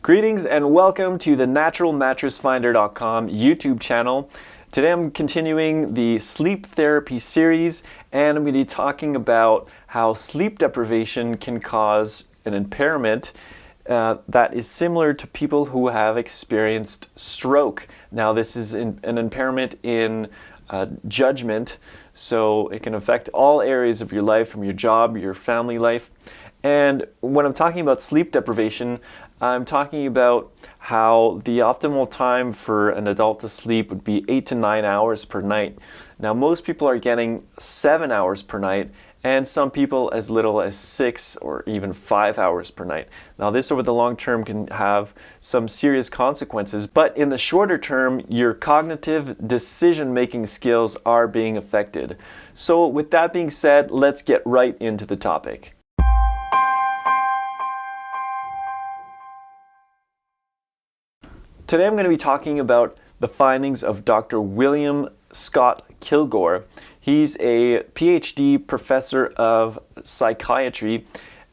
Greetings and welcome to the naturalmattressfinder.com YouTube channel. Today I'm continuing the sleep therapy series, and I'm going to be talking about how sleep deprivation can cause an impairment that is similar to people who have experienced stroke. Now this is an impairment in judgment, so it can affect all areas of your life, from your job, your family life. And when I'm talking about sleep deprivation, I'm talking about how the optimal time for an adult to sleep would be 8 to 9 hours per night. Now most people are getting 7 hours per night, and some people as little as 6 or even 5 hours per night. Now this over the long term can have some serious consequences, but in the shorter term, your cognitive decision-making skills are being affected. So with that being said, let's get right into the topic. Today I'm going to be talking about the findings of Dr. William Scott Killgore. He's a Ph.D. professor of psychiatry,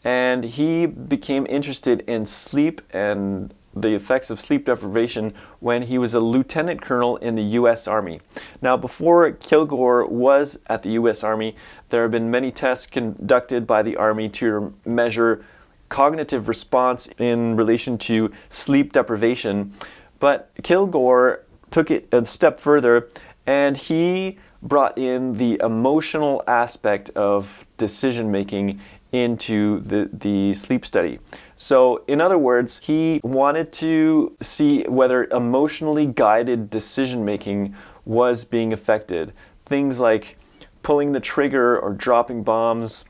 and he became interested in sleep and the effects of sleep deprivation when he was a lieutenant colonel in the U.S. Army. Now, before Killgore was at the U.S. Army, there have been many tests conducted by the Army to measure cognitive response in relation to sleep deprivation. But Killgore took it a step further, and he brought in the emotional aspect of decision-making into the sleep study. So in other words, he wanted to see whether emotionally guided decision-making was being affected. Things like pulling the trigger or dropping bombs,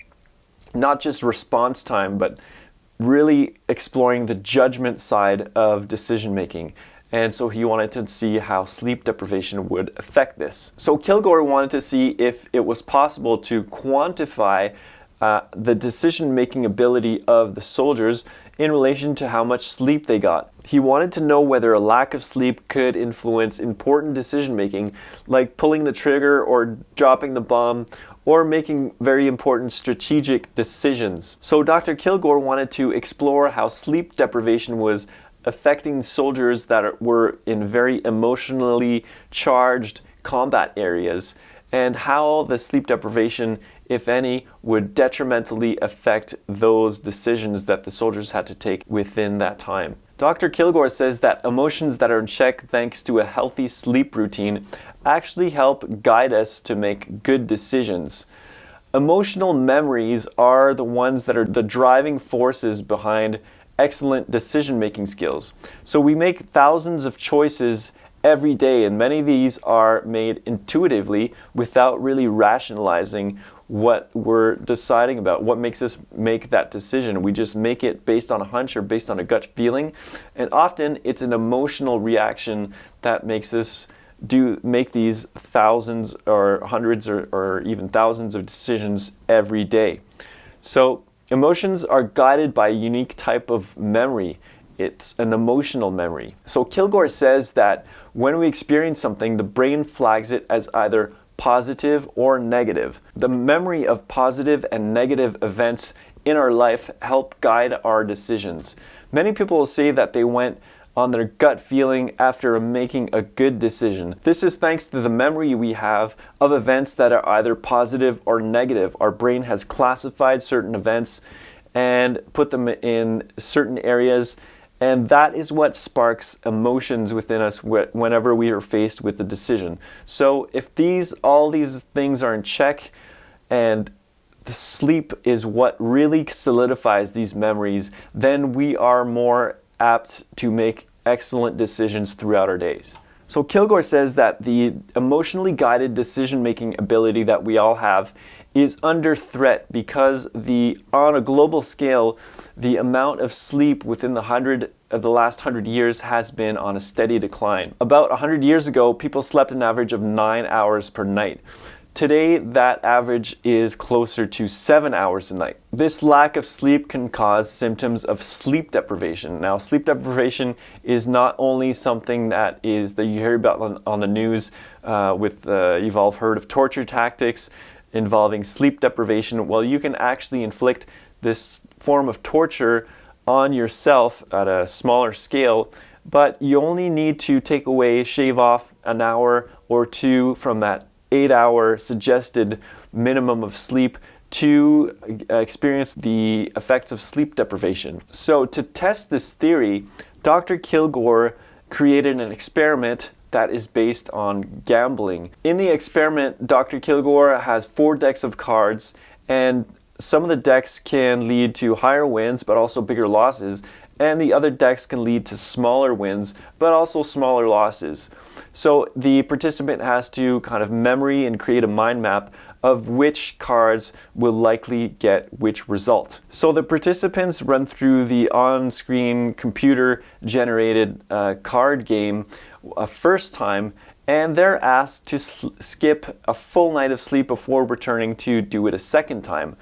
not just response time, but really exploring the judgment side of decision-making. And so he wanted to see how sleep deprivation would affect this. So Killgore wanted to see if it was possible to quantify the decision-making ability of the soldiers in relation to how much sleep they got. He wanted to know whether a lack of sleep could influence important decision-making, like pulling the trigger or dropping the bomb, or making very important strategic decisions. So Dr. Killgore wanted to explore how sleep deprivation was affecting soldiers that were in very emotionally charged combat areas, and how the sleep deprivation, if any, would detrimentally affect those decisions that the soldiers had to take within that time. Dr. Killgore says that emotions that are in check thanks to a healthy sleep routine actually help guide us to make good decisions. Emotional memories are the ones that are the driving forces behind excellent decision-making skills. So we make thousands of choices every day, and many of these are made intuitively without really rationalizing what we're deciding about, what makes us make that decision. We just make it based on a hunch or based on a gut feeling, and often it's an emotional reaction that makes us make these thousands or hundreds or even thousands of decisions every day. So emotions are guided by a unique type of memory. It's an emotional memory. So Killgore says that when we experience something, the brain flags it as either positive or negative. The memory of positive and negative events in our life help guide our decisions. Many people will say that they went on their gut feeling after making a good decision. This is thanks to the memory we have of events that are either positive or negative. Our brain has classified certain events and put them in certain areas, and that is what sparks emotions within us whenever we are faced with a decision. So if all these things are in check, and the sleep is what really solidifies these memories, then we are more apt to make excellent decisions throughout our days. So Killgore says that the emotionally guided decision-making ability that we all have is under threat because on a global scale, the amount of sleep within the last 100 years has been on a steady decline. About 100 years ago, people slept an average of 9 hours per night. Today, that average is closer to 7 hours a night. This lack of sleep can cause symptoms of sleep deprivation. Now, sleep deprivation is not only something that you hear about on the news you've all heard of torture tactics involving sleep deprivation. Well, you can actually inflict this form of torture on yourself at a smaller scale, but you only need to shave off an hour or two from that 8-hour suggested minimum of sleep to experience the effects of sleep deprivation. So to test this theory, Dr. Killgore created an experiment that is based on gambling. In the experiment, Dr. Killgore has 4 decks of cards, and some of the decks can lead to higher wins but also bigger losses, and the other decks can lead to smaller wins but also smaller losses. So the participant has to kind of memory and create a mind map of which cards will likely get which result. So the participants run through the on-screen computer-generated card game a first time, and they're asked to skip a full night of sleep before returning to do it a second time.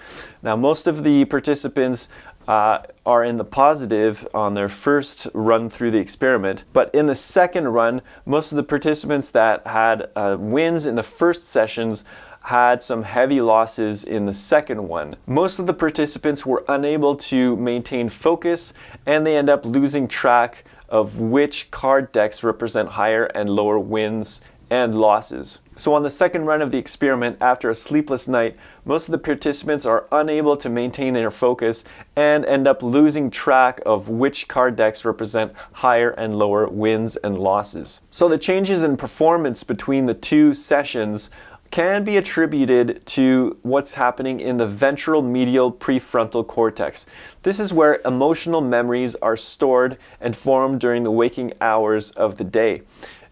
Now, most of the participants are in the positive on their first run through the experiment, but in the second run, most of the participants that had wins in the first sessions had some heavy losses in the second one. Most of the participants were unable to maintain focus, and they end up losing track of which card decks represent higher and lower wins and losses. So on the second run of the experiment, after a sleepless night, most of the participants are unable to maintain their focus and end up losing track of which card decks represent higher and lower wins and losses. So the changes in performance between the 2 sessions can be attributed to what's happening in the ventromedial prefrontal cortex. This is where emotional memories are stored and formed during the waking hours of the day.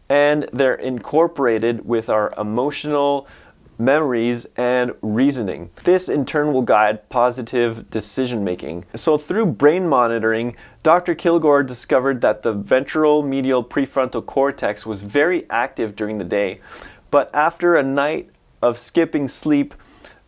And they're incorporated with our emotional memories and reasoning. This in turn will guide positive decision making. So through brain monitoring, Dr. Killgore discovered that the ventromedial prefrontal cortex was very active during the day, but after a night of skipping sleep,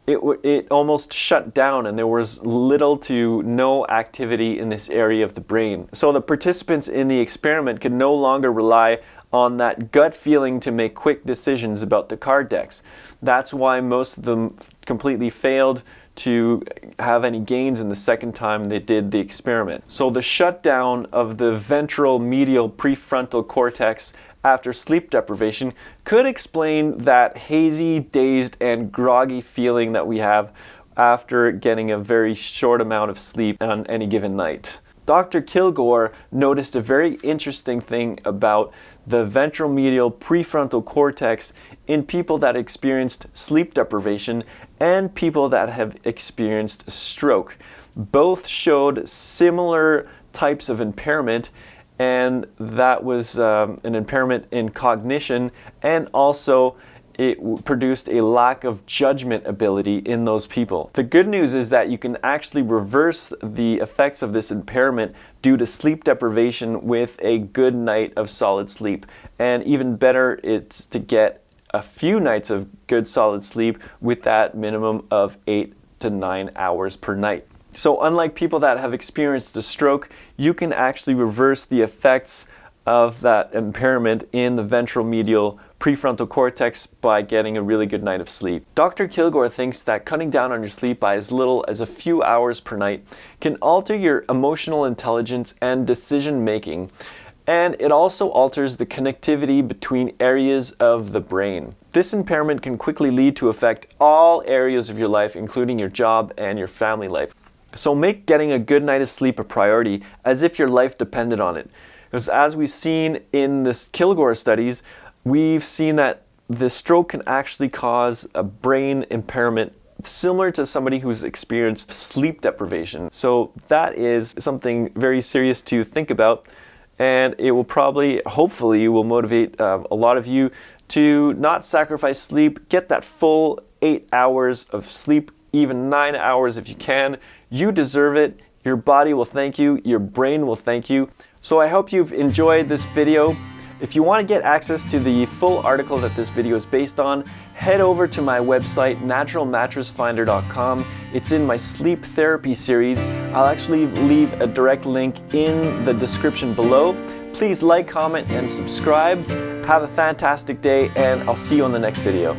it almost shut down, and there was little to no activity in this area of the brain. So the participants in the experiment could no longer rely on that gut feeling to make quick decisions about the card decks. That's why most of them completely failed to have any gains in the second time they did the experiment. So the shutdown of the ventromedial prefrontal cortex after sleep deprivation could explain that hazy, dazed, and groggy feeling that we have after getting a very short amount of sleep on any given night. Dr. Killgore noticed a very interesting thing about the ventromedial prefrontal cortex in people that experienced sleep deprivation and people that have experienced stroke. Both showed similar types of impairment, and that was an impairment in cognition, and also it produced a lack of judgment ability in those people. The good news is that you can actually reverse the effects of this impairment due to sleep deprivation with a good night of solid sleep. And even better, it's to get a few nights of good solid sleep with that minimum of 8 to 9 hours per night. So unlike people that have experienced a stroke, you can actually reverse the effects of that impairment in the ventromedial prefrontal cortex by getting a really good night of sleep. Dr. Killgore thinks that cutting down on your sleep by as little as a few hours per night can alter your emotional intelligence and decision making, and it also alters the connectivity between areas of the brain. This impairment can quickly lead to affect all areas of your life, including your job and your family life. So make getting a good night of sleep a priority, as if your life depended on it. Because as we've seen in the Killgore studies, we've seen that the stroke can actually cause a brain impairment similar to somebody who's experienced sleep deprivation. So that is something very serious to think about, and it will probably, hopefully, will motivate a lot of you to not sacrifice sleep. Get that full 8 hours of sleep, even 9 hours if you can. You deserve it. Your body will thank you. Your brain will thank you. So I hope you've enjoyed this video. If you want to get access to the full article that this video is based on, head over to my website, naturalmattressfinder.com. It's in my sleep therapy series. I'll actually leave a direct link in the description below. Please like, comment, and subscribe. Have a fantastic day, and I'll see you on the next video.